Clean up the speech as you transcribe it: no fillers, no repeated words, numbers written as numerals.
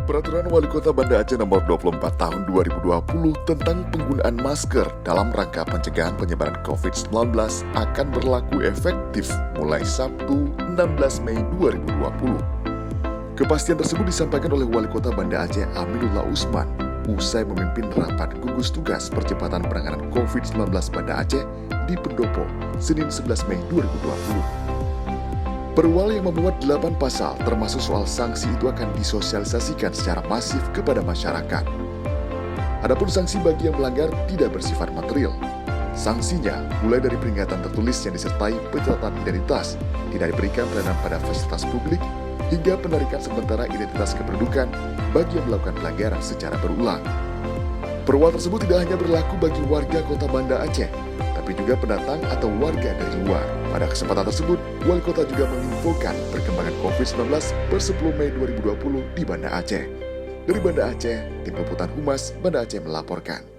Peraturan Wali Kota Banda Aceh Nomor 24 Tahun 2020 tentang penggunaan masker dalam rangka pencegahan penyebaran COVID-19 akan berlaku efektif mulai Sabtu 16 Mei 2020. Kepastian tersebut disampaikan oleh Wali Kota Banda Aceh Aminullah Usman usai memimpin rapat gugus tugas percepatan penanganan COVID-19 Banda Aceh di Pendopo, Senin 11 Mei 2020. Perwal yang memuat 8 pasal termasuk soal sanksi itu akan disosialisasikan secara masif kepada masyarakat. Adapun sanksi bagi yang melanggar tidak bersifat material. Sanksinya mulai dari peringatan tertulis yang disertai pencatatan identitas, tidak diberikan pelayanan pada fasilitas publik, hingga penarikan sementara identitas kependudukan bagi yang melakukan pelanggaran secara berulang. Perwal tersebut tidak hanya berlaku bagi warga Kota Banda Aceh, tapi juga pendatang atau warga dari luar. Pada kesempatan tersebut, Wali Kota juga menginfokan perkembangan COVID-19 per 10 Mei 2020 di Banda Aceh. Dari Banda Aceh, Tim Liputan Humas Banda Aceh melaporkan.